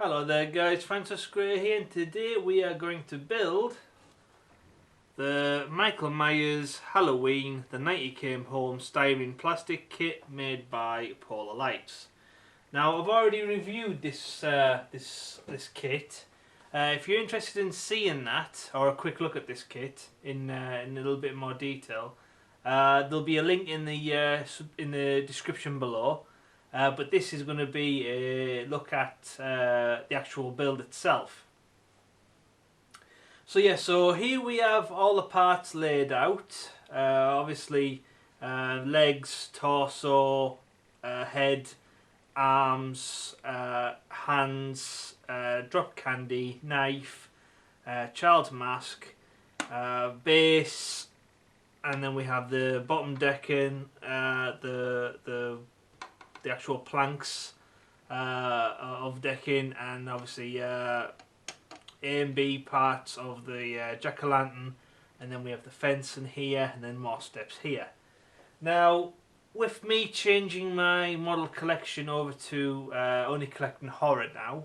Hello there guys, Francis Gray here, and today we are going to build the Michael Myers Halloween The Night He Came Home styrene plastic kit made by Polar Lights. Now I've already reviewed this kit. If you're interested in seeing that, or a quick look at this kit in a little bit more detail, there'll be a link in the description below. But this is going to be a look at the actual build itself. So yeah, so here we have all the parts laid out. Obviously, legs, torso, head, arms, hands, drop candy, knife, child's mask, base, and then we have the bottom decking, the actual planks of decking, and obviously A and B parts of the jack-o'-lantern, and then we have the fence in here, and then more steps here. Now, with me changing my model collection over to only collecting horror now,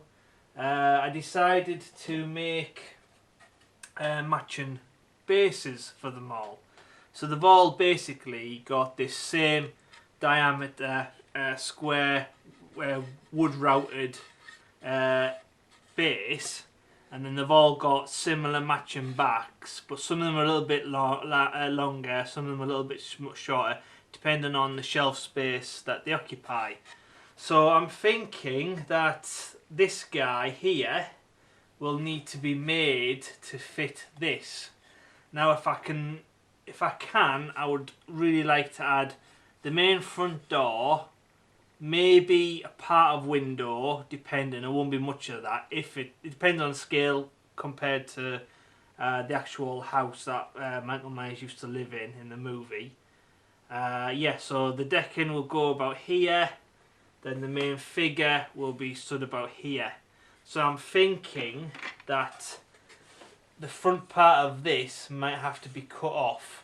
I decided to make matching bases for them all. So they've all basically got this same diameter square wood routed base, and then they've all got similar matching backs, but some of them are a little bit longer, some of them are a little bit shorter, depending on the shelf space that they occupy. So I'm thinking that this guy here will need to be made to fit this. Now if I can, I would really like to add the main front door, maybe a part of window, depending. It won't be much of that. It depends on scale compared to the actual house that Michael Myers used to live in the movie. Yeah, so the decking will go about here. Then the main figure will be stood about here. So I'm thinking that the front part of this might have to be cut off.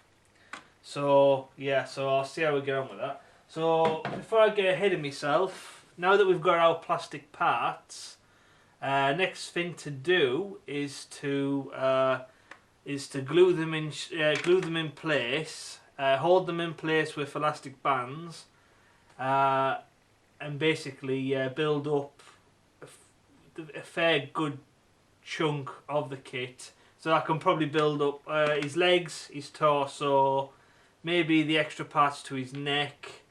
So yeah, so I'll see how we get on with that. So before I get ahead of myself, now that we've got our plastic parts, next thing to do is to glue them in place, hold them in place with elastic bands, and basically build up a fair good chunk of the kit. So I can probably build up his legs, his torso, maybe the extra parts to his neck,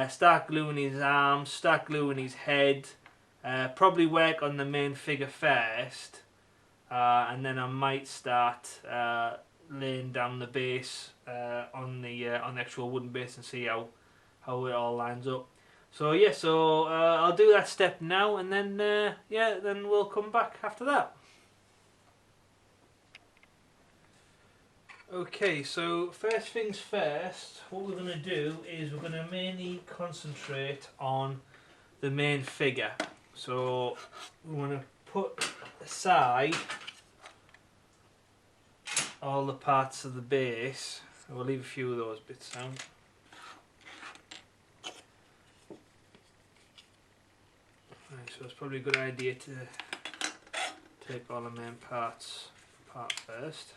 start gluing his arms, start gluing his head, probably work on the main figure first, and then I might start laying down the base on the actual wooden base and see how it all lines up. So yeah, so I'll do that step now, and then yeah, then we'll come back after that. Okay, so first things first, what we're going to do is we're going to mainly concentrate on the main figure. So we want to put aside all the parts of the base. We'll leave a few of those bits out. Right, so it's probably a good idea to take all the main parts apart first.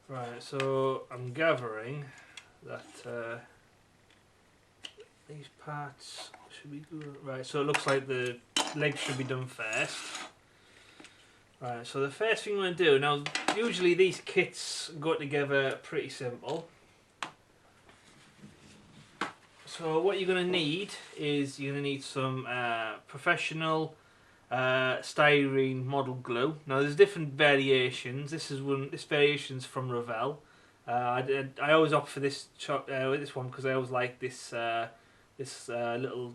Right, so I'm gathering that these parts should be good. Right, so it looks like the legs should be done first. Right, so the first thing I'm going to do, now usually these kits go together pretty simple. So what you're going to need is you're going to need some professional styrene model glue. Now there's different variations. This variation's from Revell. I always opt for this one because I always like this little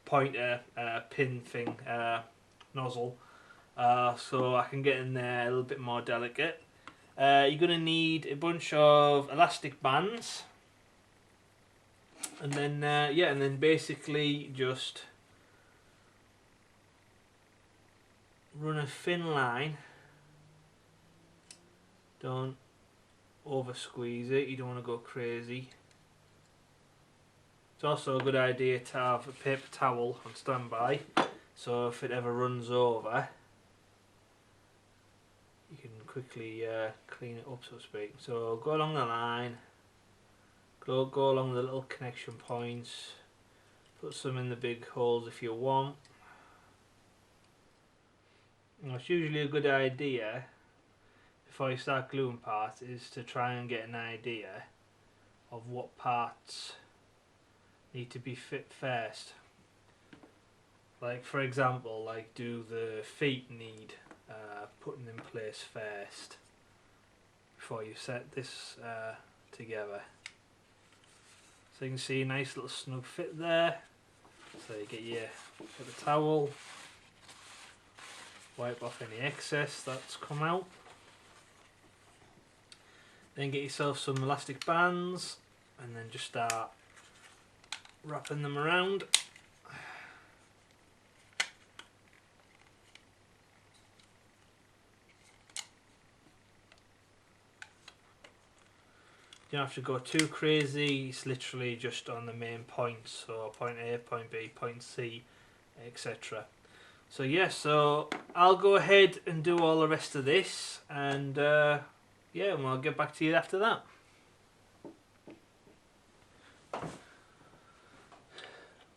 pointer pin thing nozzle, so I can get in there a little bit more delicate. You're going to need a bunch of elastic bands, and then yeah, and then basically just run a thin line. Don't over squeeze it, you don't want to go crazy. It's also a good idea to have a paper towel on standby, so if it ever runs over you can quickly clean it up, so to speak. So go along the line, go along the little connection points, put some in the big holes if you want. Now, it's usually a good idea before you start gluing parts is to try and get an idea of what parts need to be fit first. Like for example, like do the feet need putting in place first before you set this together. So you can see a nice little snug fit there. So you get your paper towel, wipe off any excess that's come out. Then get yourself some elastic bands and then just start wrapping them around. You don't have to go too crazy, it's literally just on the main points, so point A, point B, point C, etc. So yeah, so I'll go ahead and do all the rest of this, and yeah, and I'll get back to you after that.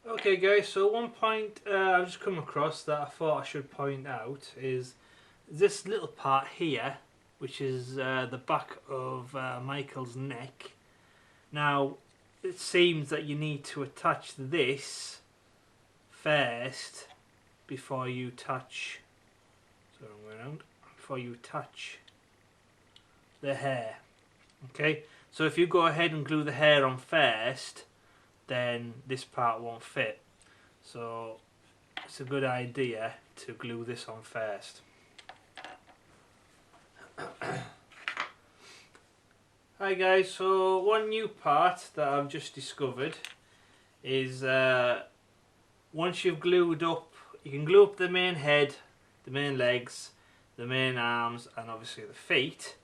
Okay guys, so one point I've just come across that I thought I should point out is this little part here, which is the back of Michael's neck. Now it seems that you need to attach this first before you touch, so I'm going around, before you touch the hair. Okay, so if you go ahead and glue the hair on first, then this part won't fit. So it's a good idea to glue this on first. Hi guys, so one new part that I've just discovered is once you've glued up, you can glue up the main head, the main legs, the main arms and obviously the feet,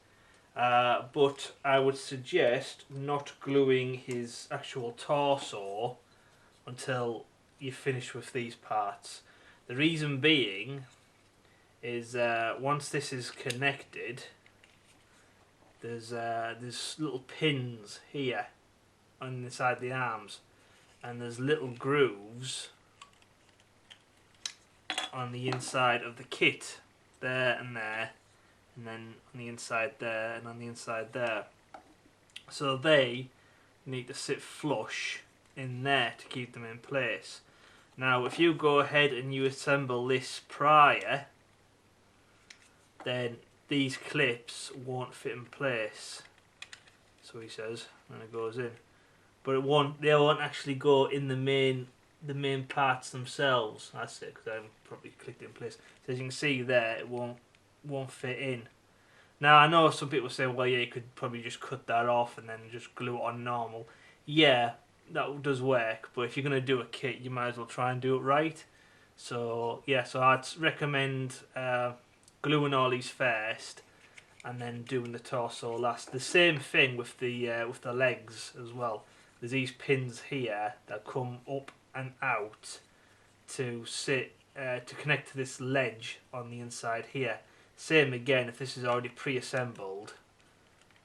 but I would suggest not gluing his actual torso until you finish with these parts. The reason being is once this is connected, there's little pins here on the side of the arms, and there's little grooves on the inside of the kit, there and there, and then on the inside there and on the inside there. So they need to sit flush in there to keep them in place. Now if you go ahead and you assemble this prior, then these clips won't fit in place, so he says, and it goes in, but they won't actually go in the main parts themselves. That's it, because I haven't probably clicked it in place. So as you can see there, it won't fit in. Now I know some people say, well yeah, you could probably just cut that off and then just glue it on normal. Yeah, that does work, but if you're going to do a kit, you might as well try and do it right. So yeah, so I'd recommend gluing all these first and then doing the torso last. The same thing with the legs as well. There's these pins here that come up and out to sit to connect to this ledge on the inside here. Same again, if this is already pre-assembled,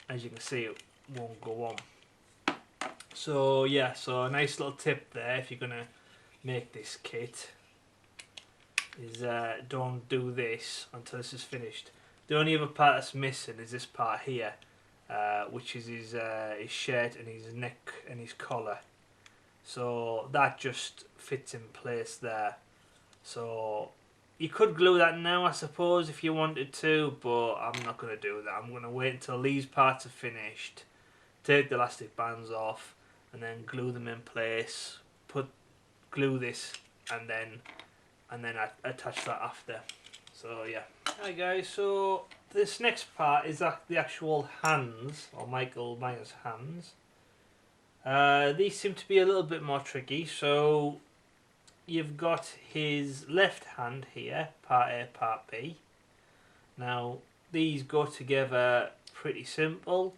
as you can see, it won't go on. So yeah, so a nice little tip there if you're gonna make this kit is don't do this until this is finished. The only other part that's missing is this part here, which is his shirt and his neck and his collar. So that just fits in place there. So you could glue that now, I suppose, if you wanted to, but I'm not going to do that. I'm going to wait until these parts are finished, take the elastic bands off, and then glue them in place. Glue this, and then attach that after. So yeah. Hi guys, so this next part is the actual hands, or Michael Myers' hands. These seem to be a little bit more tricky. So you've got his left hand here, part A, part B. Now these go together pretty simple.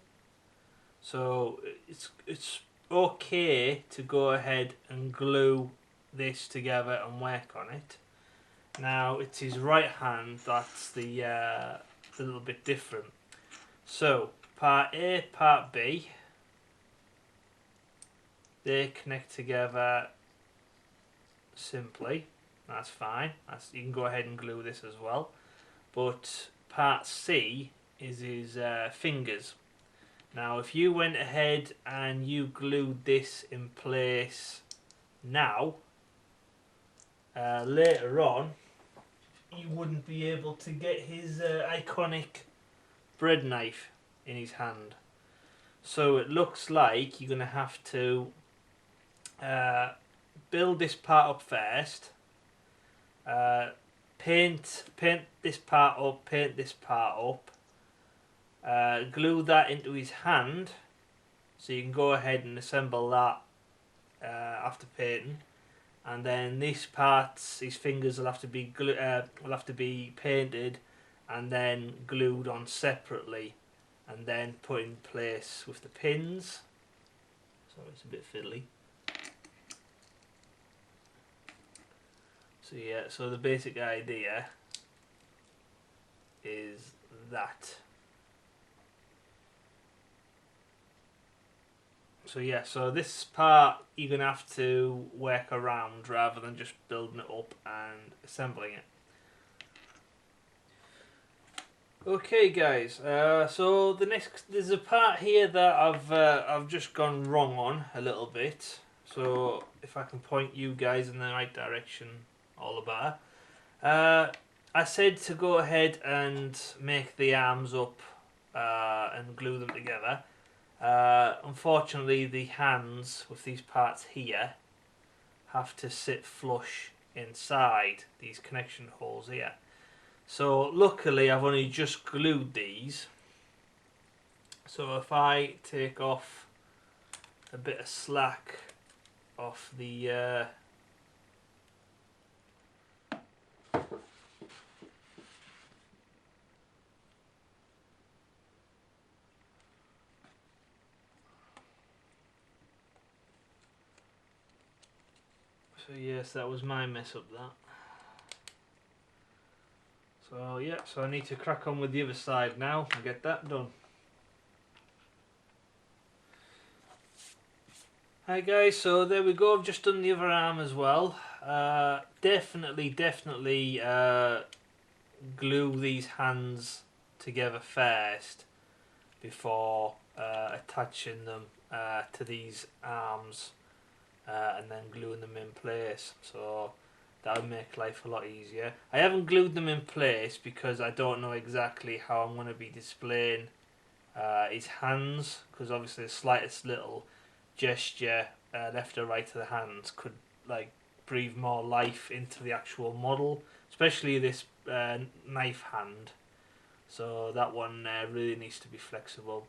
So it's okay to go ahead and glue this together and work on it. Now it's his right hand that's the a little bit different. So part A, part B, they connect together simply. That's fine. You can go ahead and glue this as well. But part C is his fingers. Now if you went ahead and you glued this in place now, later on you wouldn't be able to get his iconic bread knife in his hand. So it looks like you're going to have to build this part up first, paint this part up, paint this part up, glue that into his hand, so you can go ahead and assemble that after painting, and then this part, his fingers will have to be painted and then glued on separately, and then put in place with the pins. Sorry, it's a bit fiddly. So yeah, so the basic idea is that. So yeah, so this part you're going to have to work around rather than just building it up and assembling it. Okay guys, so there's a part here that I've just gone wrong on a little bit. So if I can point you guys in the right direction, all about. I said to go ahead and make the arms up and glue them together. Unfortunately, the hands with these parts here have to sit flush inside these connection holes here. So luckily I've only just glued these. So if I take off a bit of slack off the so yes, that was my mess up, that. So yeah, so I need to crack on with the other side now and get that done. Hi guys, so there we go, I've just done the other arm as well. Definitely glue these hands together first before attaching them to these arms and then gluing them in place. So that'll make life a lot easier. I haven't glued them in place because I don't know exactly how I'm going to be displaying his hands, because obviously the slightest little gesture left or right to the hands could like breathe more life into the actual model, especially this knife hand. So that one really needs to be flexible.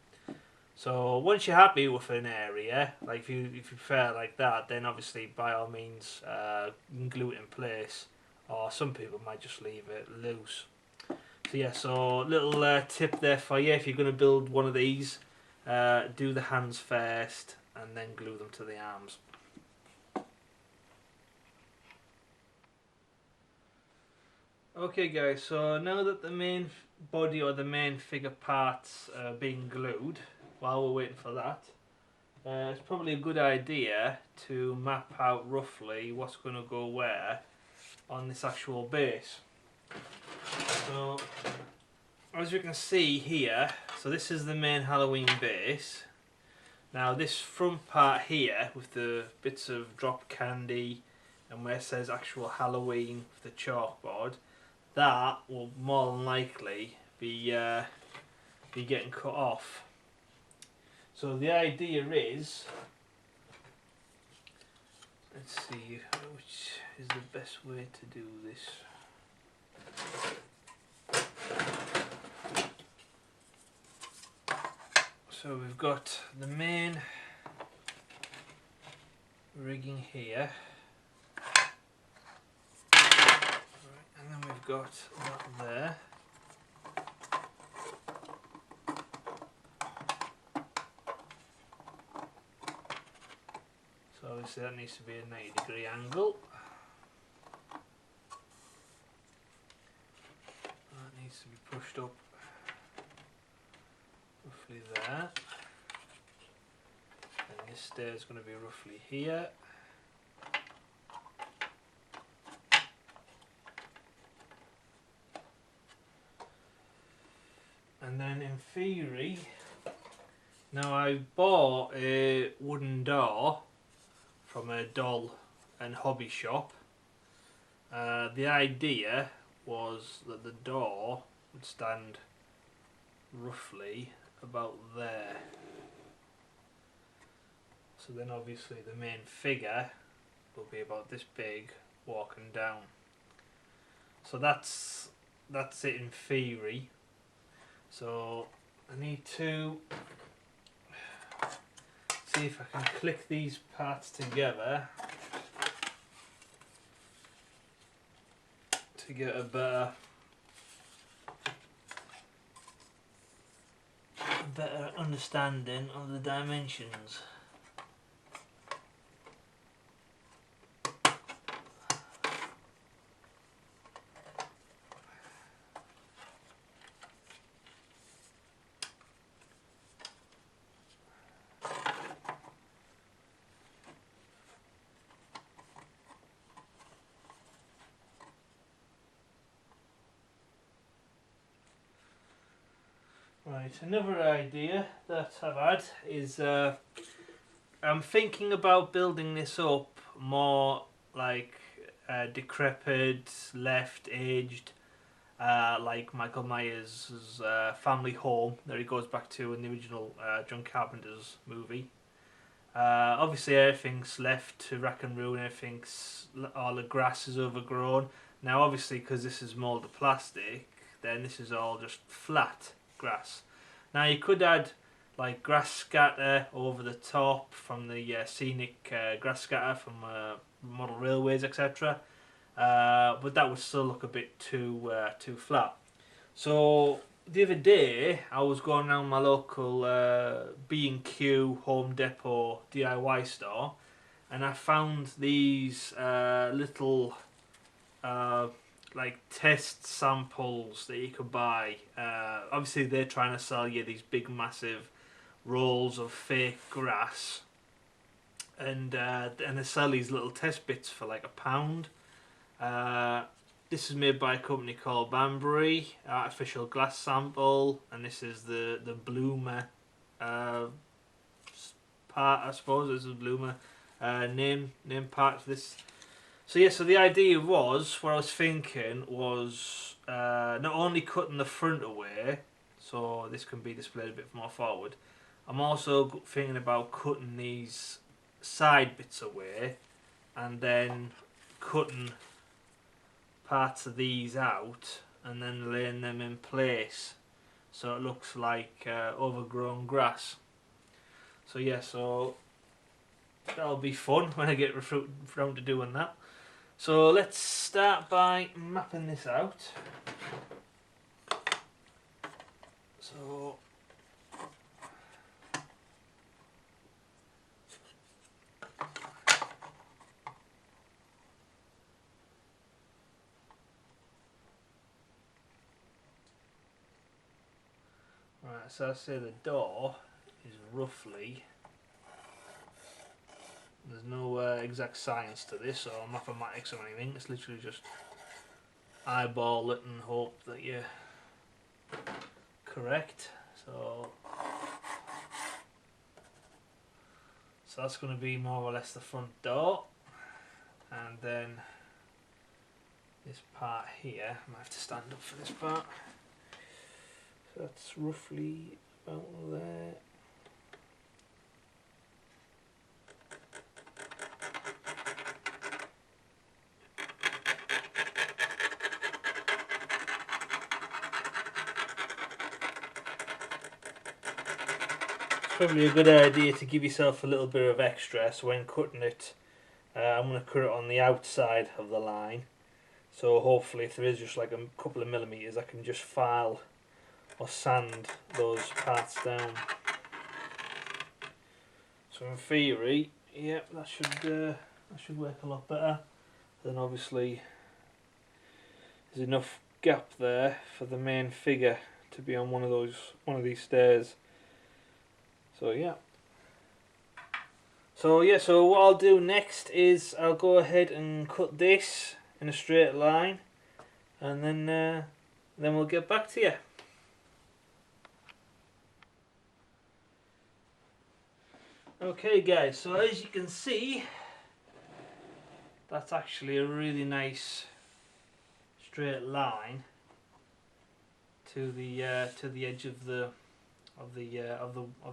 So once you're happy with an area, like if you prefer it like that, then obviously by all means you can glue it in place, or some people might just leave it loose. So yeah, so little tip there for you: if you're going to build one of these, do the hands first and then glue them to the arms. Okay guys, so now that the main body or the main figure parts are being glued, while we're waiting for that, it's probably a good idea to map out roughly what's going to go where on this actual base. So as you can see here, so this is the main Halloween base. Now this front part here with the bits of drop candy and where it says actual Halloween with the chalkboard, that will more than likely be getting cut off. So the idea is, let's see which is the best way to do this. So we've got the main rigging here, right, and then we've got that there. obviously that needs to be a 90-degree angle. That needs to be pushed up roughly there. And this stair is going to be roughly here. And then in theory, now I bought a wooden door from a doll and hobby shop. The idea was that the door would stand roughly about there. So then obviously the main figure will be about this big walking down. So that's it in theory. So I need to see if I can click these parts together to get a better understanding of the dimensions. Right, another idea that I've had is I'm thinking about building this up more like decrepit, left-aged, like Michael Myers' family home that he goes back to in the original John Carpenter's movie. Obviously everything's left to rack and ruin, all the grass is overgrown. Now obviously because this is moulded plastic, then this is all just flat grass. Now you could add like grass scatter over the top from the scenic grass scatter from model railways, etc. But that would still look a bit too flat. So the other day I was going around my local B&Q Home Depot DIY store, and I found these little like test samples that you could buy. Obviously they're trying to sell you these big massive rolls of fake grass, and they sell these little test bits for like £1. This is made by a company called Banbury, artificial glass sample, and this is the bloomer part, I suppose. This is bloomer name part for this. So yeah, so the idea was, what I was thinking was not only cutting the front away, so this can be displayed a bit more forward, I'm also thinking about cutting these side bits away and then cutting parts of these out and then laying them in place so it looks like overgrown grass. So yeah, so that'll be fun when I get round to doing that. So let's start by mapping this out. So right, so I say the door is roughly, there's no exact science to this or mathematics or anything, it's literally just eyeball it and hope that you're correct. So that's going to be more or less the front door, and then this part here, I might have to stand up for this part, so that's roughly about there. Probably a good idea to give yourself a little bit of extra, so when cutting it, I'm going to cut it on the outside of the line, so hopefully if there is just like a couple of millimetres I can just file or sand those parts down. So in theory yeah, that should work a lot better. Then obviously there's enough gap there for the main figure to be on one of these stairs. So yeah. So what I'll do next is I'll go ahead and cut this in a straight line, and then we'll get back to you. Okay guys, so as you can see, that's actually a really nice straight line to the edge of the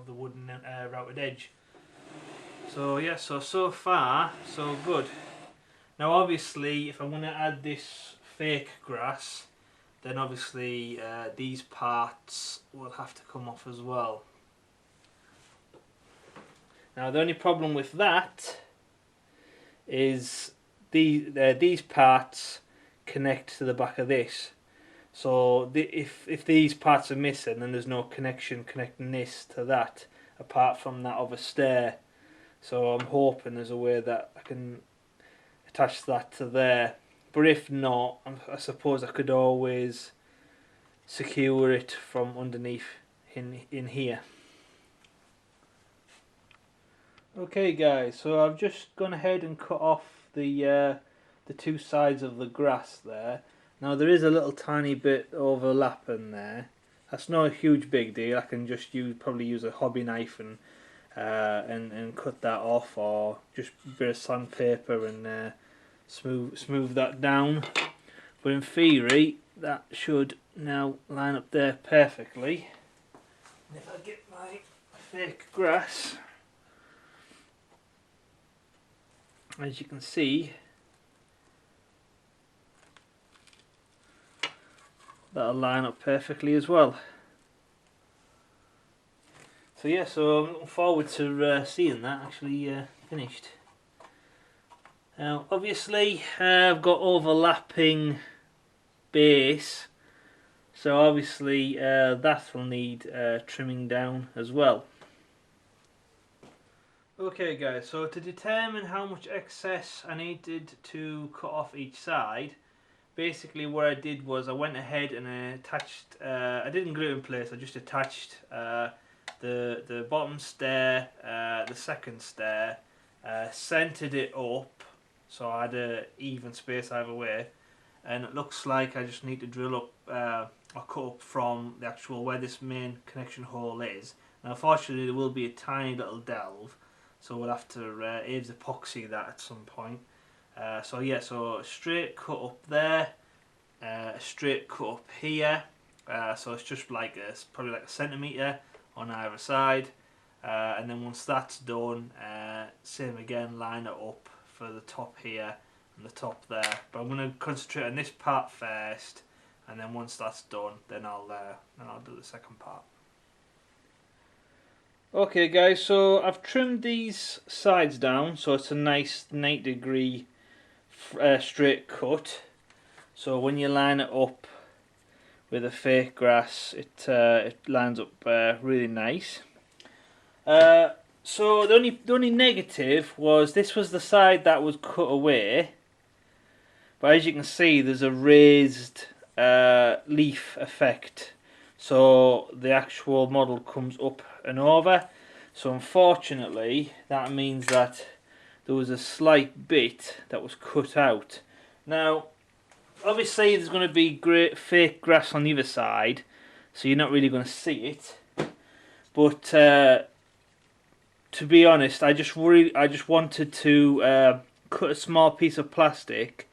wooden routed edge. So yeah, so far so good. Now obviously, if I want to add this fake grass, then obviously these parts will have to come off as well. Now the only problem with that is these parts connect to the back of this. So if these parts are missing, then there's no connection connecting this to that, apart from that other stair. So I'm hoping there's a way that I can attach that to there. But if not, I suppose I could always secure it from underneath in here. Okay guys, so I've just gone ahead and cut off the two sides of the grass there. Now there is a little tiny bit overlapping there. That's not a huge big deal. I can just probably use a hobby knife and cut that off, or just a bit of sandpaper and smooth that down. But in theory, that should now line up there perfectly. And if I get my fake grass, as you can see, that'll line up perfectly as well. So yeah, so I'm looking forward to seeing that actually finished. Now obviously I've got overlapping base, so obviously that will need trimming down as well. Okay guys, so to determine how much excess I needed to cut off each side, basically what I did was I went ahead and attached, I didn't glue it in place, I just attached the bottom stair, the second stair, centered it up so I had an even space either way, and it looks like I just need to drill up or cut up from the actual where this main connection hole is. Now unfortunately there will be a tiny little delve, so we'll have to Aves epoxy that at some point. So yeah, so straight cut up there, a straight cut up here, so it's just like probably like a centimetre on either side, and then once that's done, same again, line it up for the top here and the top there. But I'm going to concentrate on this part first, and then once that's done, then I'll do the second part. Okay guys, so I've trimmed these sides down so it's a nice 90-degree straight cut. So when you line it up with a fake grass, it lines up really nice. So the only negative was this was the side that was cut away, but as you can see there's a raised leaf effect, so the actual model comes up and over. So unfortunately that means that there was a slight bit that was cut out. Now obviously there's going to be great fake grass on the other side, so you're not really going to see it, but to be honest, I just wanted to cut a small piece of plastic,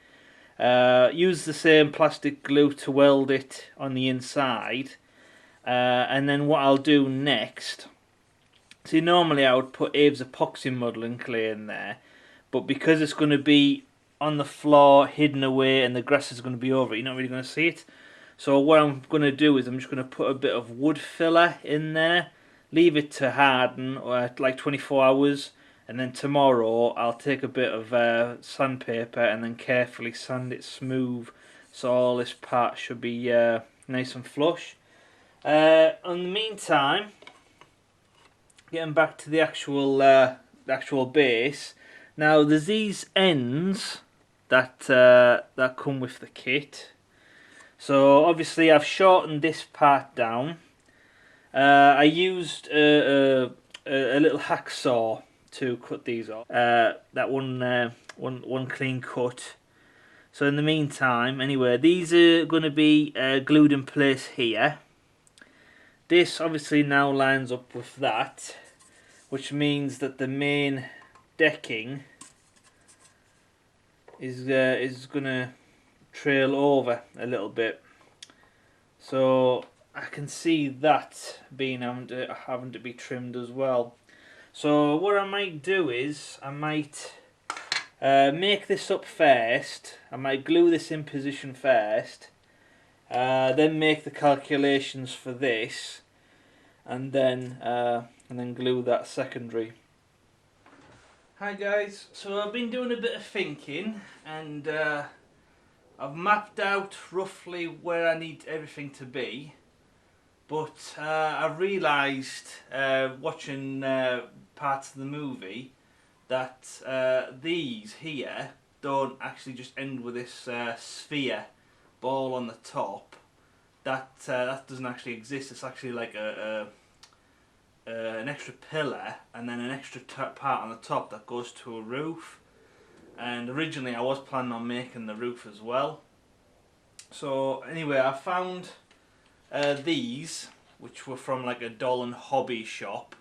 use the same plastic glue to weld it on the inside, and then what I'll do next, see normally I would put Aves epoxy modelling clay in there, but because it's going to be on the floor hidden away and the grass is going to be over it, you're not really going to see it. So what I'm going to do is I'm just going to put a bit of wood filler in there, leave it to harden like 24 hours, and then tomorrow I'll take a bit of sandpaper and then carefully sand it smooth, so all this part should be nice and flush. In the meantime, getting back to the actual actual base. Now there's these ends that that come with the kit. So obviously I've shortened this part down. I used a little hacksaw to cut these off. That one clean cut. So in the meantime, anyway, these are going to be glued in place here. This obviously now lines up with that, which means that the main decking is going to trail over a little bit. So I can see that being having to be trimmed as well. So what I might do is I might make this up first. I might glue this in position first, then make the calculations for this, and then glue that secondary. Hi guys, so I've been doing a bit of thinking, and I've mapped out roughly where I need everything to be, but I've realised watching parts of the movie that these here don't actually just end with this sphere ball on the top. That doesn't actually exist. It's actually like an extra pillar and then an extra part on the top that goes to a roof. And originally I was planning on making the roof as well. So anyway, I found these, which were from like a doll and hobby shop.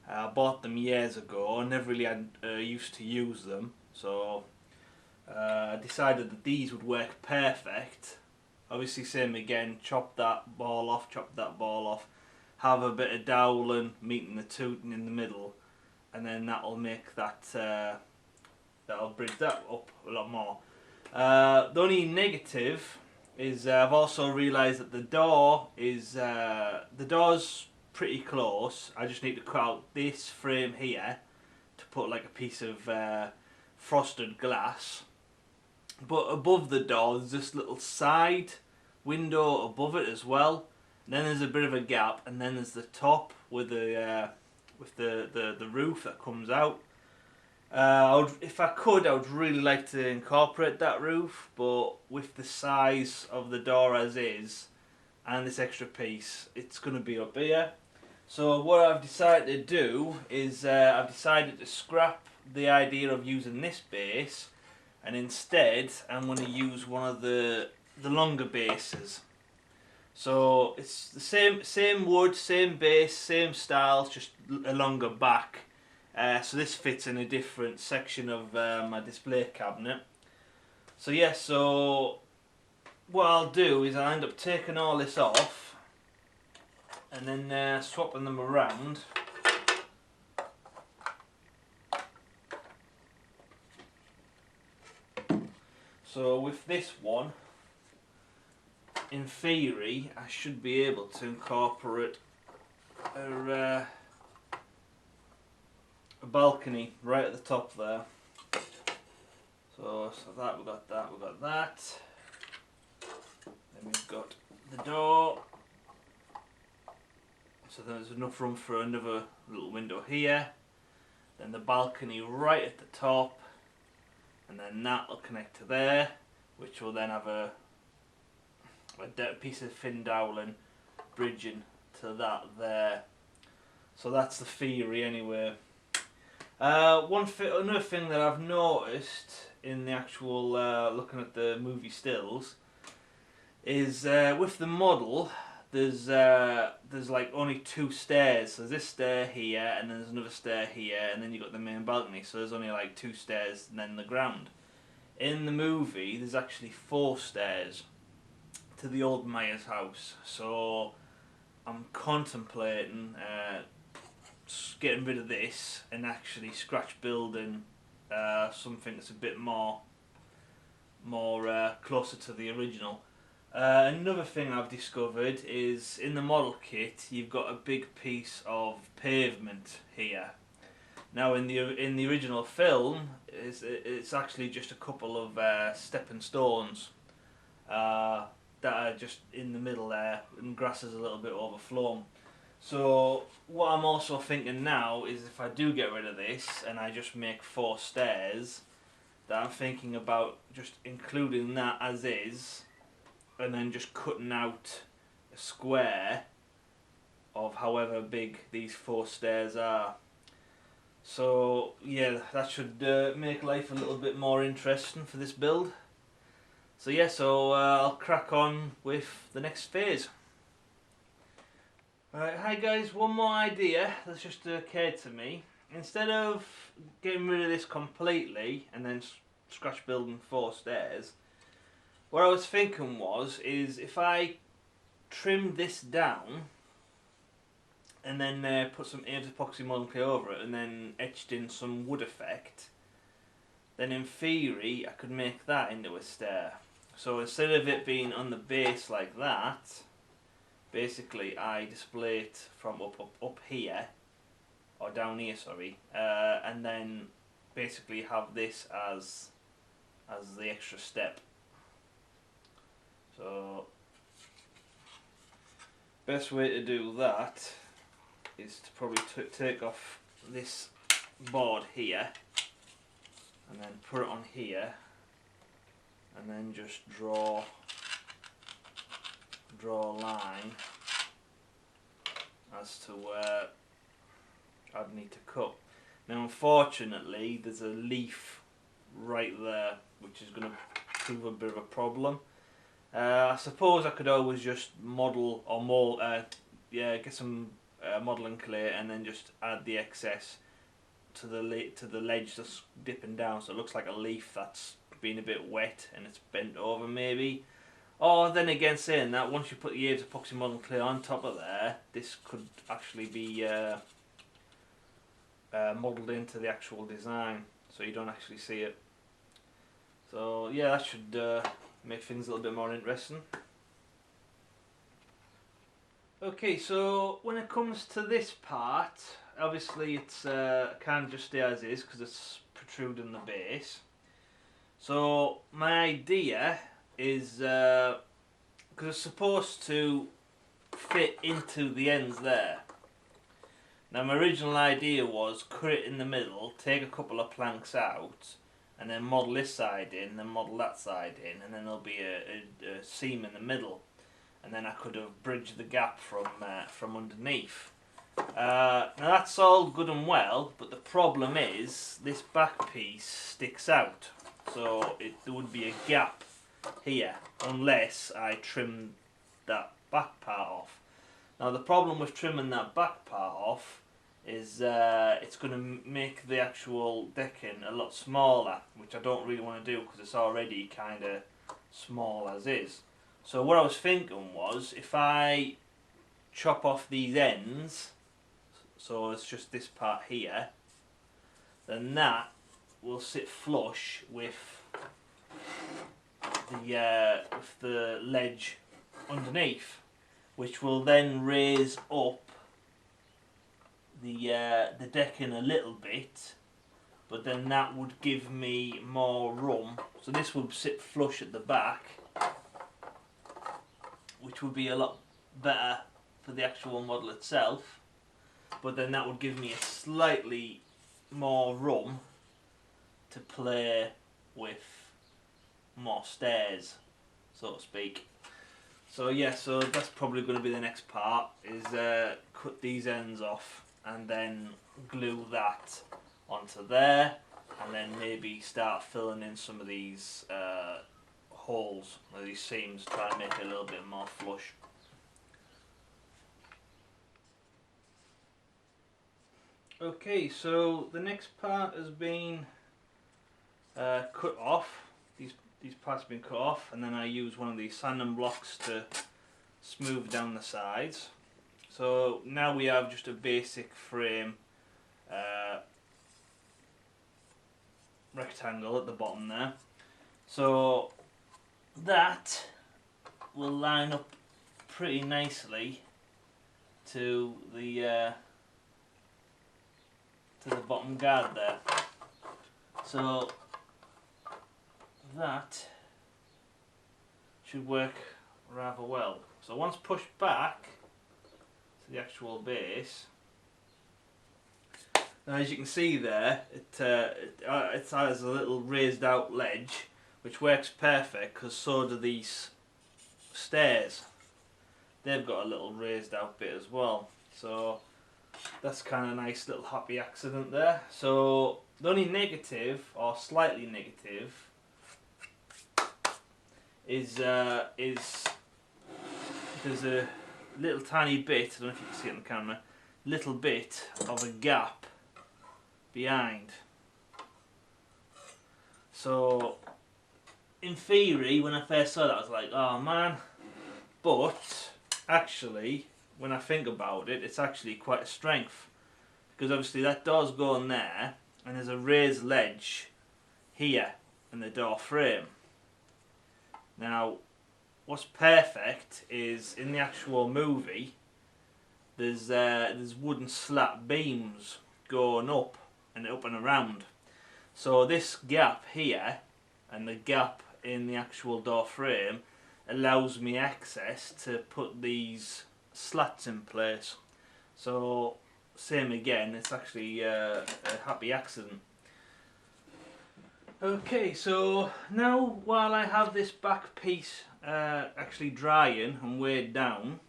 I bought them years ago. I never really had used to use them, so I decided that these would work perfect. Obviously, same again. Chop that ball off. Chop that ball off. Have a bit of dowling, meeting the tooting in the middle, and then that'll make that that'll bridge that up a lot more. The only negative is I've also realised that the door's pretty close. I just need to cut out this frame here to put like a piece of frosted glass. But above the door there's this little side window above it as well. And then there's a bit of a gap, and then there's the top with the roof that comes out. If I could, I would really like to incorporate that roof, but with the size of the door as is and this extra piece, it's going to be up here. So what I've decided to do is I've decided to scrap the idea of using this base, and instead I'm going to use one of the longer bases. So it's the same wood, same base, same style, just a longer back. So this fits in a different section of my display cabinet. So yeah, so what I'll do is I'll end up taking all this off and then swapping them around. So with this one, in theory, I should be able to incorporate a balcony right at the top there. So that we got that, we got that. Then we've got the door. So there's enough room for another little window here. Then the balcony right at the top, and then that will connect to there, which will then have a piece of thin dowling bridging to that there. So that's the theory anyway. Another thing that I've noticed in the actual looking at the movie stills is with the model there's like only two stairs. So there's this stair here, and then there's another stair here, and then you've got the main balcony. So there's only like two stairs and then the ground. In the movie there's actually 4 stairs to the old Mayor's house. So I'm contemplating getting rid of this and actually scratch building something that's a bit more closer to the original. Another thing I've discovered is in the model kit you've got a big piece of pavement here. Now in the original film it's actually just a couple of stepping stones that are just in the middle there, and grass is a little bit overflown. So what I'm also thinking now is if I do get rid of this and I just make 4 stairs, that I'm thinking about just including that as is and then just cutting out a square of however big these 4 stairs are. So yeah, that should make life a little bit more interesting for this build. So yeah, I'll crack on with the next phase. Right, hi guys, one more idea that's just occurred to me. Instead of getting rid of this completely and then scratch building 4 stairs, what I was thinking is if I trimmed this down and then put some epoxy modelling clay over it and then etched in some wood effect, then in theory I could make that into a stair. So instead of it being on the base like that, basically I display it from up here, or down here, sorry, and then basically have this as the extra step. So best way to do that is to probably take off this board here and then put it on here and then just draw a line as to where I'd need to cut. Now unfortunately there's a leaf right there which is going to prove a bit of a problem. I suppose I could always just model or mold, get some modelling clay and then just add the excess to the ledge that's dipping down, so it looks like a leaf that's been a bit wet and it's bent over maybe. Or then again, saying that, once you put the epoxy modelling clay on top of there, this could actually be modelled into the actual design, so you don't actually see it. So yeah, that should make things a little bit more interesting. Okay, so when it comes to this part, obviously it's can't just stay as is because it's protruding the base. So my idea is, because it's supposed to fit into the ends there. Now my original idea was cut it in the middle, take a couple of planks out, and then model this side in, and then model that side in, and then there'll be a seam in the middle, and then I could have bridged the gap from underneath. Now that's all good and well, but the problem is this back piece sticks out, so there would be a gap here unless I trim that back part off. Now the problem with trimming that back part off is it's going to make the actual decking a lot smaller, which I don't really want to do because it's already kind of small as is. So what I was thinking was, if I chop off these ends, so it's just this part here, then that will sit flush with the ledge underneath, which will then raise up the decking a little bit, but then that would give me more room. So this would sit flush at the back, which would be a lot better for the actual model itself, but then that would give me a slightly more room to play with more stairs, so to speak. So yeah, so that's probably going to be the next part, is cut these ends off and then glue that onto there, and then maybe start filling in some of these holes, or these seams, try and make it a little bit more flush. Okay, so the next part has been cut off. These parts have been cut off, and then I use one of these sanding blocks to smooth down the sides. So now we have just a basic frame rectangle at the bottom there. So that will line up pretty nicely to the bottom guard there. So that should work rather well. So once pushed back, to the actual base. Now, as you can see there, it has a little raised out ledge, which works perfect because so do these stairs. They've got a little raised out bit as well. So that's kind of a nice little happy accident there. So the only negative, or slightly negative, is there's a little tiny bit, I don't know if you can see it on the camera, little bit of a gap behind. So in theory, when I first saw that, I was like, oh man, but actually when I think about it, it's actually quite a strength, because obviously that door's going there and there's a raised ledge here in the door frame. Now what's perfect is in the actual movie there's wooden slat beams going up and around. So this gap here and the gap in the actual door frame allows me access to put these slats in place. So same again, it's actually a happy accident. Okay, so now while I have this back piece actually drying and weighed down,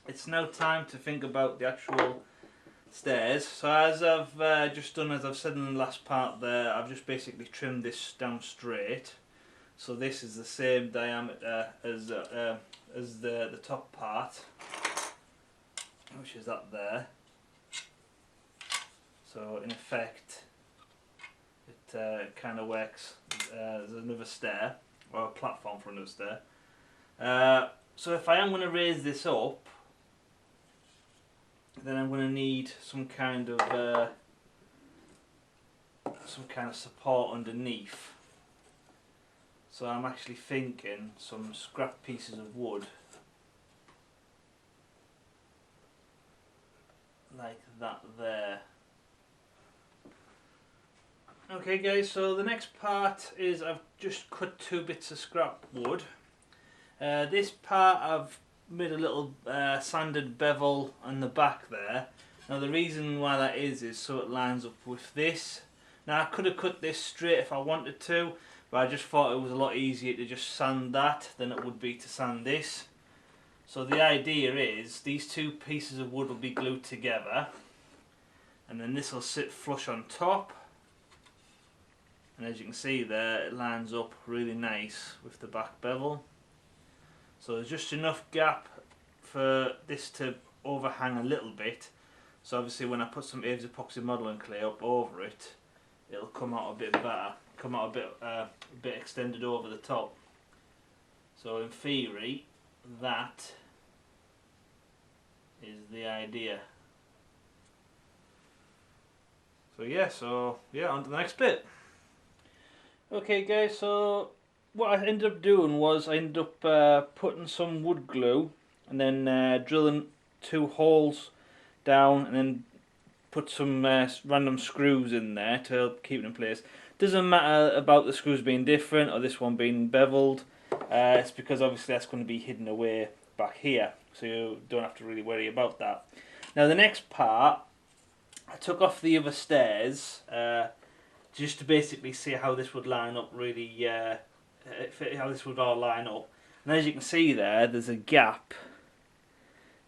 it's now time to think about the actual stairs. So as I've just done, as I've said in the last part there, I've just basically trimmed this down straight. So this is the same diameter as the top part, which is that there. So in effect, it kind of works. There's another stair, or a platform for another stair. So if I am going to raise this up, then I'm going to need some kind of support underneath. So I'm actually thinking some scrap pieces of wood, like that there. Okay guys, so the next part is I've just cut 2 bits of scrap wood. This part I've made a little sanded bevel on the back there. Now the reason why that is so it lines up with this. Now I could have cut this straight if I wanted to, but I just thought it was a lot easier to just sand that than it would be to sand this. So the idea is these 2 pieces of wood will be glued together, and then this will sit flush on top. And as you can see there, it lines up really nice with the back bevel. So there's just enough gap for this to overhang a little bit. So obviously when I put some Aves epoxy modelling clay up over it, it'll come out a bit better, come out a bit extended over the top. So in theory, that is the idea. So yeah, on to the next bit. Okay guys, so what I ended up doing was I ended up putting some wood glue and then drilling 2 holes down and then put some random screws in there to help keep it in place. Doesn't matter about the screws being different or this one being beveled, it's because obviously that's going to be hidden away back here, so you don't have to really worry about that. Now the next part, I took off the other stairs just to basically see how this would line up really, how this would all line up. And as you can see there, there's a gap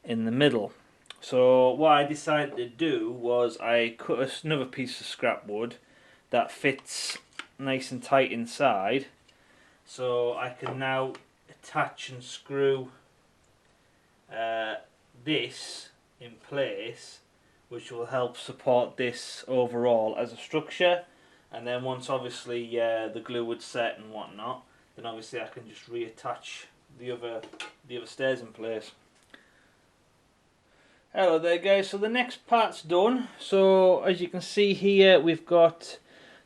in the middle. So what I decided to do was I cut another piece of scrap wood that fits nice and tight inside, so I can now attach and screw this in place, which will help support this overall as a structure. And then once obviously the glue would set and whatnot, then obviously I can just reattach the other stairs in place. Hello there guys, so the next part's done. So as you can see here, we've got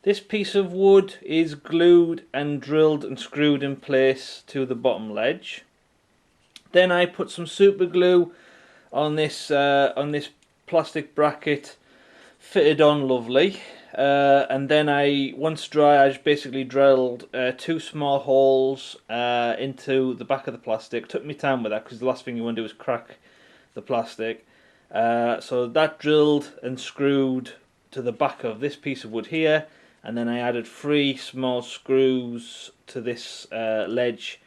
this piece of wood is glued and drilled and screwed in place to the bottom ledge. Then I put some super glue on this plastic bracket, fitted on lovely. And then once dry, I just basically drilled 2 small holes into the back of the plastic. Took me time with that because the last thing you want to do is crack the plastic. So that drilled and screwed to the back of this piece of wood here, and then I added 3 small screws to this ledge,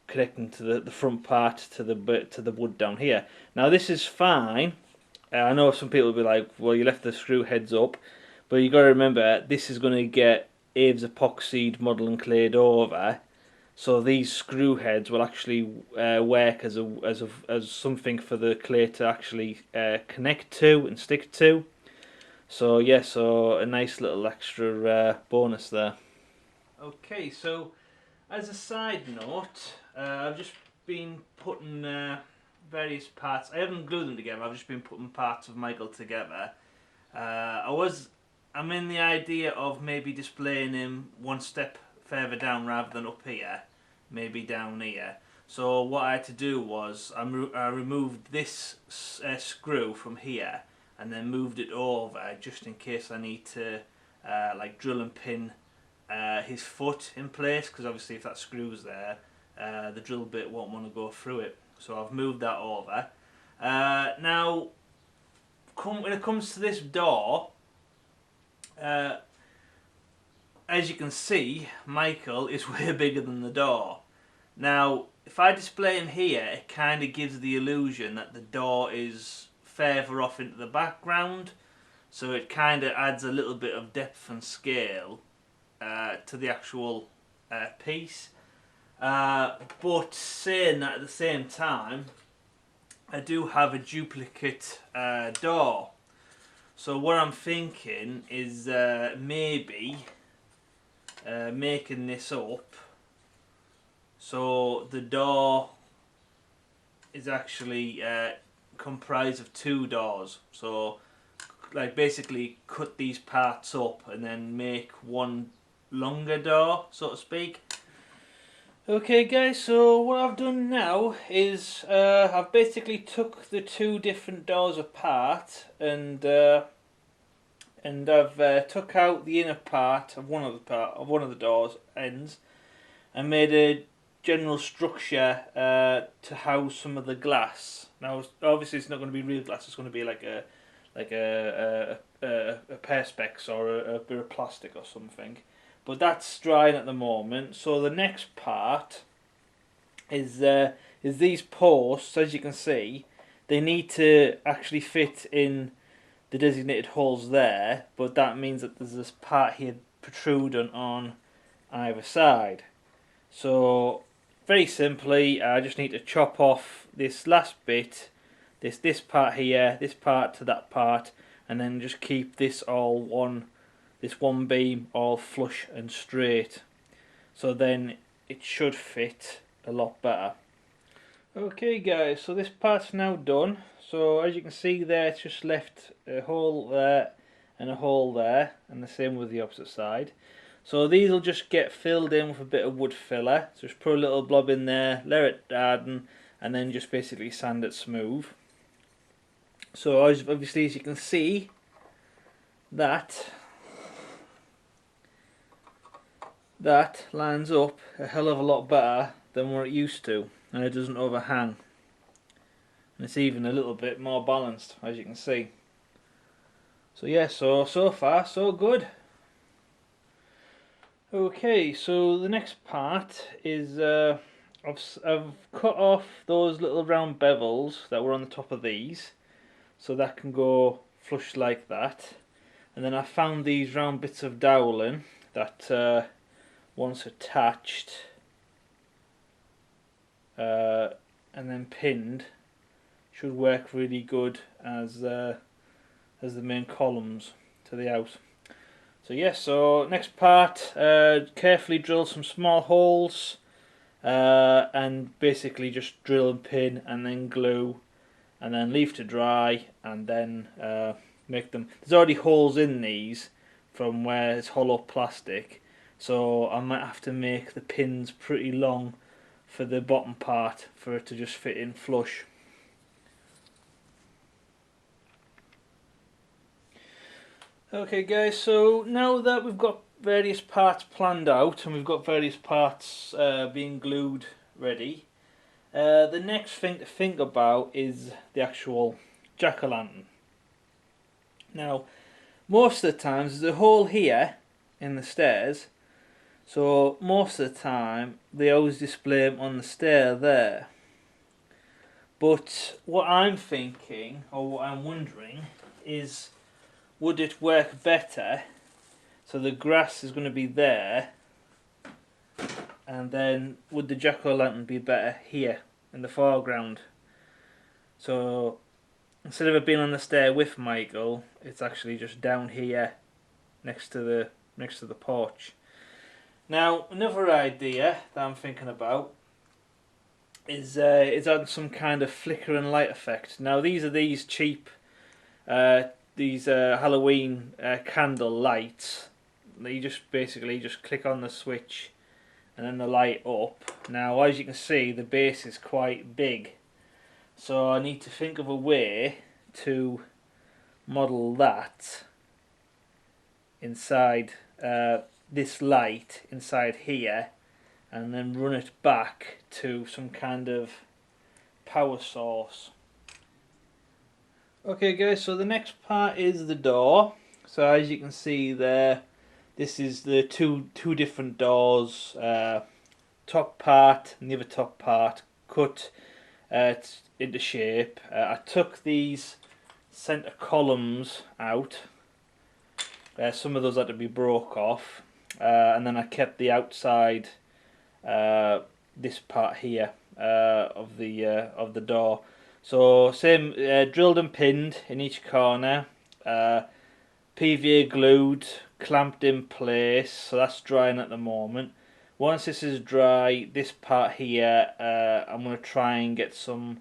connecting to the front part to the wood down here. Now this is fine. I know some people will be like, well, you left the screw heads up, but you got to remember this is going to get Aves epoxied, model and clayed over. So these screw heads will actually work as something for the clay to actually connect to and stick to. So yeah, so a nice little extra bonus there. Okay, so as a side note, I've just been putting various parts. I haven't glued them together. I've just been putting parts of Michael together. I'm in the idea of maybe displaying him one step further down rather than up here, maybe down here. So what I had to do was I removed this screw from here and then moved it over just in case I need to like drill and pin his foot in place, because obviously if that screw's there, the drill bit won't want to go through it. So I've moved that over. Now, when it comes to this door, as you can see, Michael is way bigger than the door. Now, if I display him here, it kind of gives the illusion that the door is further off into the background, so it kind of adds a little bit of depth and scale to the actual piece. But saying that at the same time, I do have a duplicate door. So what I'm thinking is maybe making this up so the door is actually comprised of 2 doors. So like basically cut these parts up and then make one longer door, so to speak. Okay guys, so what I've done now is I've basically took the 2 different doors apart and I've took out the inner part of one of the doors ends and made a general structure to house some of the glass. Now obviously it's not going to be real glass, it's going to be like a perspex or a bit of plastic or something. But that's drying at the moment. So the next part is these posts. As you can see, they need to actually fit in the designated holes there, but that means that there's this part here protruding on either side. So very simply, I just need to chop off this last bit, this part here, this part to that part, and then just keep this one beam all flush and straight. So then it should fit a lot better. Okay guys, so this part's now done. So as you can see there, it's just left a hole there and a hole there, and the same with the opposite side. So these will just get filled in with a bit of wood filler. So just put a little blob in there, let it harden, and then just basically sand it smooth. So obviously, as you can see, that lines up a hell of a lot better than what it used to, and it doesn't overhang. And it's even a little bit more balanced, as you can see. So yeah, so far so good. Okay, so the next part is I've cut off those little round bevels that were on the top of these, so that can go flush like that. And then I found these round bits of doweling that once attached and then pinned should work really good as the main columns to the house. So yes, so next part, carefully drill some small holes and basically just drill and pin and then glue and then leave to dry and then make them. There's already holes in these from where it's hollow plastic, so I might have to make the pins pretty long for the bottom part for it to just fit in flush. Okay guys, so now that we've got various parts planned out and we've got various parts being glued ready, The next thing to think about is the actual jack-o'-lantern. Now, most of the times there's a hole here in the stairs, so most of the time they always display them on the stair there. But what I'm thinking, or what I'm wondering, is would it work better so the grass is going to be there, and then would the jack-o'-lantern be better here in the foreground? So instead of it being on the stair with Michael, it's actually just down here next to the porch. Now, another idea that I'm thinking about is adding some kind of flicker and light effect. Now, these are these cheap Halloween candle lights. You just basically just click on the switch and then the light up. Now, as you can see, the base is quite big, so I need to think of a way to model that inside this light inside here, and then run it back to some kind of power source. Okay guys, so the next part is the door. So as you can see there, this is the two different doors, top part and the other top part cut into shape. I took these centre columns out. Some of those had to be broke off, and then I kept the outside, this part here of the door. So same, drilled and pinned in each corner, PVA glued, clamped in place. So that's drying at the moment. Once this is dry, this part here, I'm going to try and get some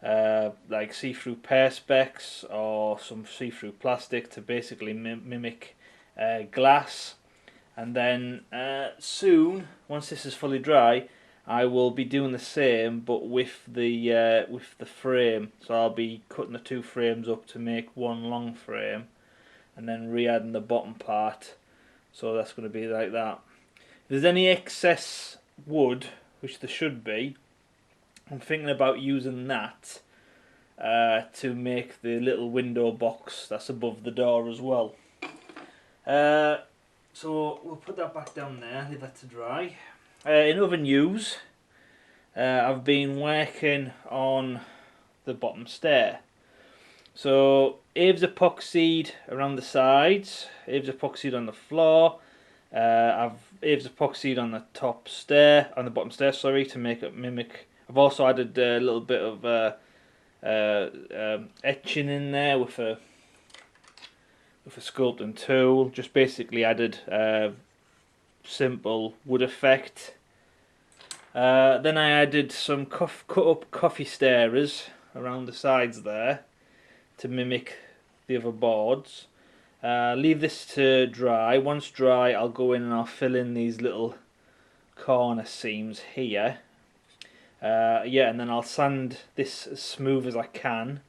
like see-through perspex or some see-through plastic to basically mimic glass, and then soon, once this is fully dry, I will be doing the same but with the frame. So I'll be cutting the two frames up to make one long frame, and then re-adding the bottom part. So that's going to be like that. If there's any excess wood, which there should be, I'm thinking about using that to make the little window box that's above the door as well. So we'll put that back down there, leave that to dry. In other news, I've been working on the bottom stair. So Abe's epoxied around the sides, Abe's epoxied on the floor, Abe's epoxied on the bottom stair, sorry, to make it mimic. I've also added a little bit of etching in there with a sculpting tool. Just basically added simple wood effect. Then I added some cut up coffee stirrers around the sides there to mimic the other boards. Leave this to dry. Once dry, I'll go in and I'll fill in these little corner seams here. Yeah, and then I'll sand this as smooth as I can.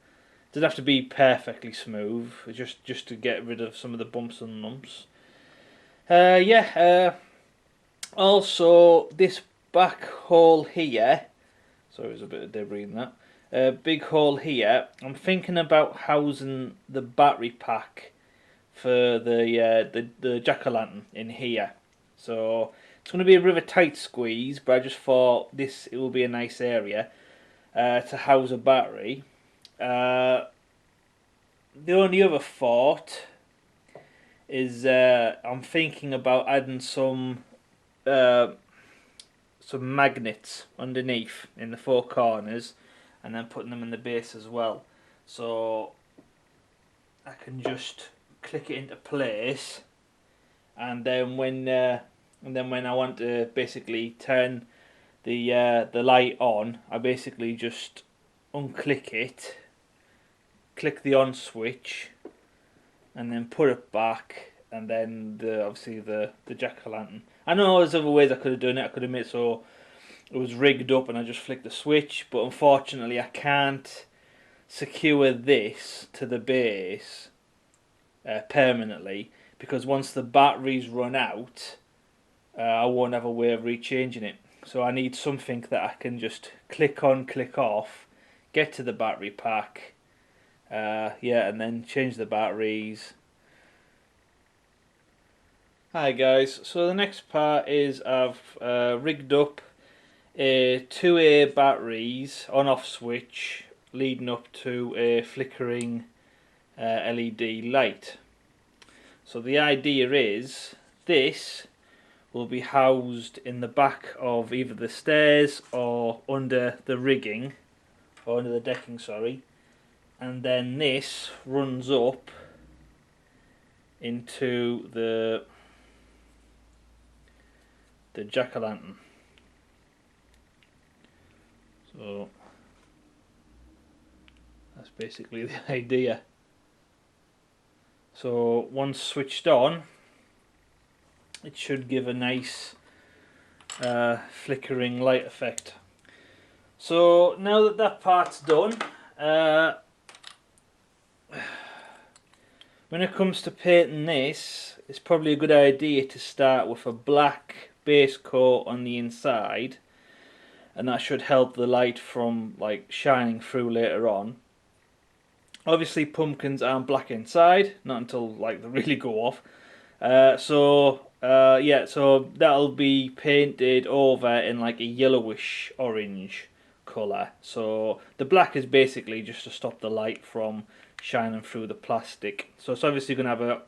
It doesn't have to be perfectly smooth, just to get rid of some of the bumps and lumps. Also, this back hole here, sorry, there's a bit of debris in that. Big hole here. I'm thinking about housing the battery pack for the jack-o'-lantern in here. So it's going to be a bit of a tight squeeze, but I just thought it will be a nice area to house a battery. The only other thought is I'm thinking about adding some magnets underneath in the four corners, and then putting them in the base as well, so I can just click it into place, and then when I want to basically turn the light on, I basically just unclick it, click the on switch, and then put it back, and then obviously the jack-o'-lantern. I know there's other ways I could have done it. I could have made it so it was rigged up and I just flicked the switch, but unfortunately I can't secure this to the base permanently, because once the batteries run out, I won't have a way of rechanging it. So I need something that I can just click on, click off, get to the battery pack, yeah, and then change the batteries. Hi guys, so the next part is I've rigged up a 2A batteries on-off switch leading up to a flickering LED light. So the idea is this will be housed in the back of either the stairs or under the rigging, or under the decking, sorry, and then this runs up into the jack-o'-lantern. So that's basically the idea. So once switched on, it should give a nice flickering light effect. So now that that part's done, when it comes to painting this, it's probably a good idea to start with a black base coat on the inside, and that should help the light from like shining through later on. Obviously pumpkins aren't black inside, not until like they really go off. Yeah, so that'll be painted over in like a yellowish orange colour. So the black is basically just to stop the light from shining through the plastic. So it's obviously going to have a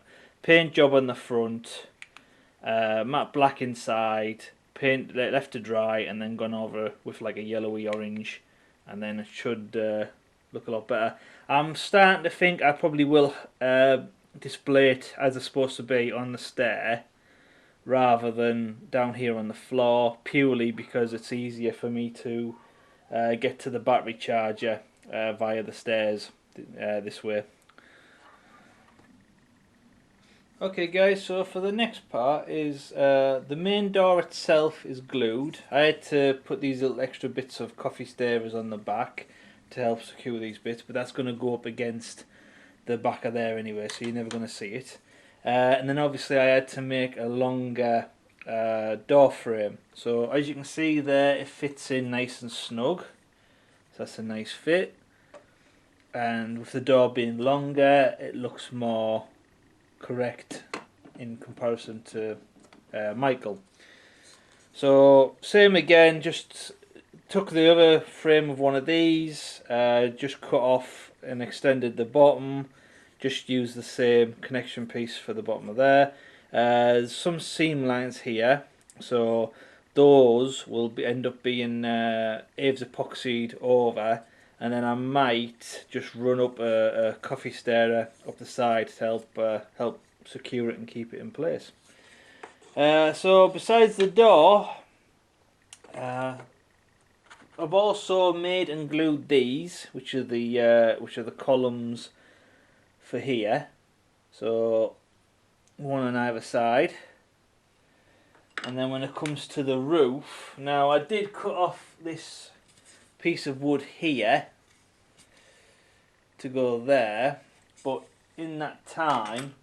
paint job on the front, matte black inside, paint left to dry, and then gone over with like a yellowy orange, and then it should look a lot better. I'm starting to think I probably will display it as it's supposed to be on the stair rather than down here on the floor, purely because it's easier for me to get to the battery charger via the stairs this way. Okay guys, so for the next part is the main door itself is glued. I had to put these little extra bits of coffee stirrers on the back to help secure these bits, but that's going to go up against the back of there anyway, so you're never going to see it. And then obviously I had to make a longer door frame. So as you can see there, it fits in nice and snug. So that's a nice fit. And with the door being longer, it looks more correct in comparison to Michael. So same again, just took the other frame of one of these, just cut off and extended the bottom, just used the same connection piece for the bottom of there. There's some seam lines here, so those will end up being Aves epoxied over, and then I might just run up a coffee stirrer up the side to help secure it and keep it in place. So besides the door, I've also made and glued these, which are the columns for here. So one on either side. And then when it comes to the roof, now I did cut off this piece of wood here to go there, but in that time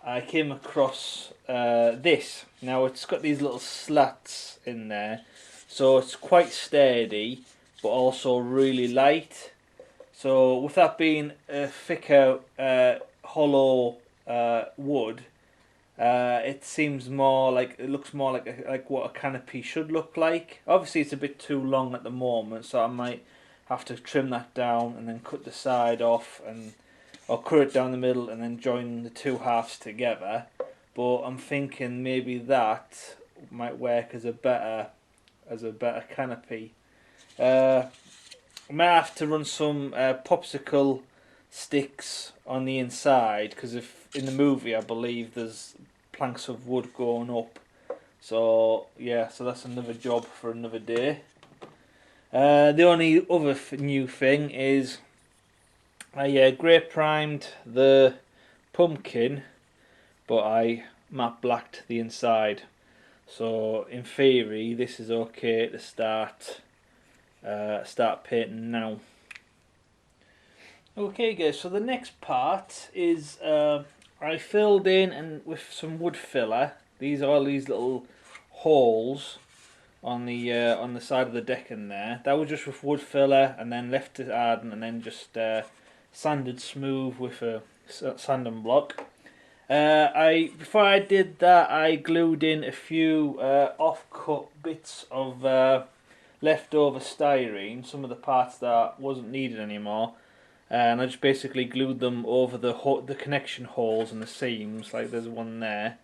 I came across this. Now it's got these little slats in there, so it's quite sturdy but also really light. So with that being a thicker hollow wood, it seems more like, it looks more like what a canopy should look like. Obviously it's a bit too long at the moment, so I might have to trim that down and then cut the side off, or cut it down the middle and then join the two halves together. But I'm thinking maybe that might work as a better canopy. I might have to run some popsicle sticks on the inside, because if in the movie I believe there's planks of wood going up. So yeah, so that's another job for another day. The only other new thing is I grey primed the pumpkin, but I matte blacked the inside. So in theory this is okay to start painting now. Okay guys, so the next part is I filled in and with some wood filler. These are all these little holes on the side of the deck in there. That was just with wood filler, and then left it harden, and then just sanded smooth with a sanding block. Before I did that, I glued in a few off-cut bits of leftover styrene, some of the parts that wasn't needed anymore, and I just basically glued them over the connection holes and the seams, like there's one there,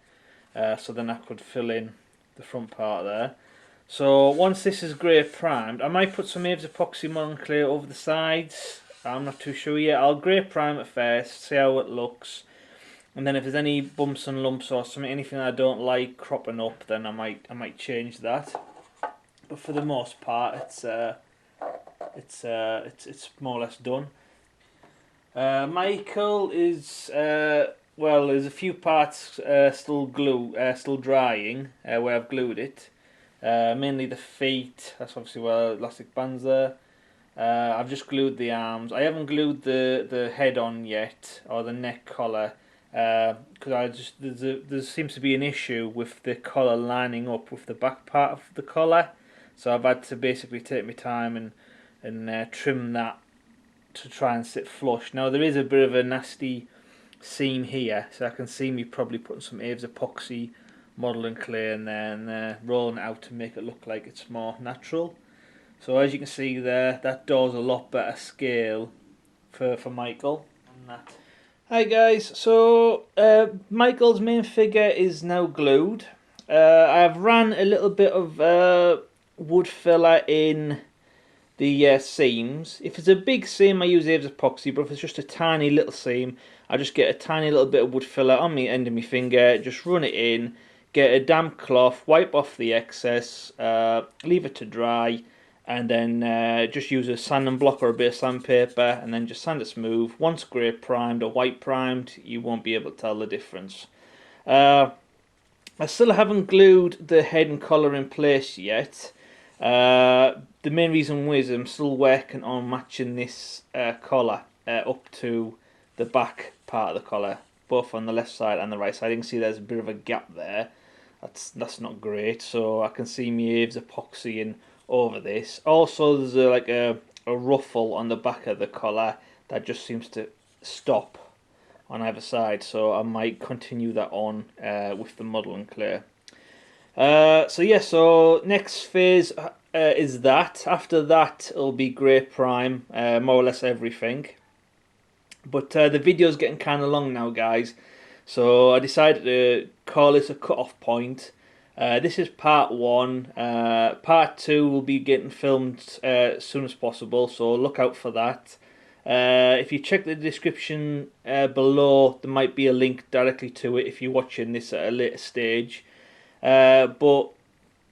so then I could fill in the front part there. So once this is grey primed, I might put some Aves epoxy modern clay over the sides. I'm not too sure yet. I'll grey prime it first, see how it looks, and then if there's any bumps and lumps or something, anything I don't like cropping up, then I might change that. But for the most part, it's more or less done. Michael is well, there's a few parts still drying where I've glued it. Mainly the feet. That's obviously where elastic band's there. I've just glued the arms. I haven't glued the head on yet, or the neck collar, because there seems to be an issue with the collar lining up with the back part of the collar. So I've had to basically take my time and trim that to try and sit flush. Now there is a bit of a nasty seam here, so I can see me probably putting some Aves epoxy modelling clay in there and rolling it out to make it look like it's more natural. So as you can see there, that door's a lot better scale for Michael on that. Hi guys, so Michael's main figure is now glued. I've ran a little bit of wood filler in the seams. If it's a big seam, I use Aves epoxy, but if it's just a tiny little seam, I just get a tiny little bit of wood filler on the end of my finger, just run it in, get a damp cloth, wipe off the excess, leave it to dry, and then just use a sanding block or a bit of sandpaper, and then just sand it smooth. Once grey primed or white primed, you won't be able to tell the difference. I still haven't glued the head and collar in place yet. The main reason is I'm still working on matching this collar up to the back part of the collar, both on the left side and the right side. You can see there's a bit of a gap there. That's not great, so I can see me Aves epoxying over this. Also, there's a ruffle on the back of the collar that just seems to stop on either side, so I might continue that on with the modelling clay. So yeah, so next phase is that. After that, it'll be grey prime, more or less everything. But the video's getting kind of long now, guys, so I decided to call this a cut-off point. This is part 1. Part 2 will be getting filmed as soon as possible, so look out for that. If you check the description below, there might be a link directly to it if you're watching this at a later stage. But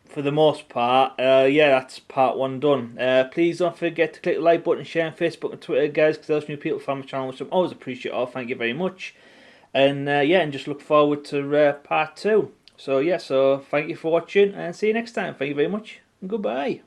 for the most part, yeah, that's part 1 done. Please don't forget to click the like button, share on Facebook and Twitter, guys, because those new people find my channel, which I'm always appreciate of. Thank you very much. And yeah, and just look forward to part 2. So yeah, so thank you for watching, and see you next time. Thank you very much, and goodbye.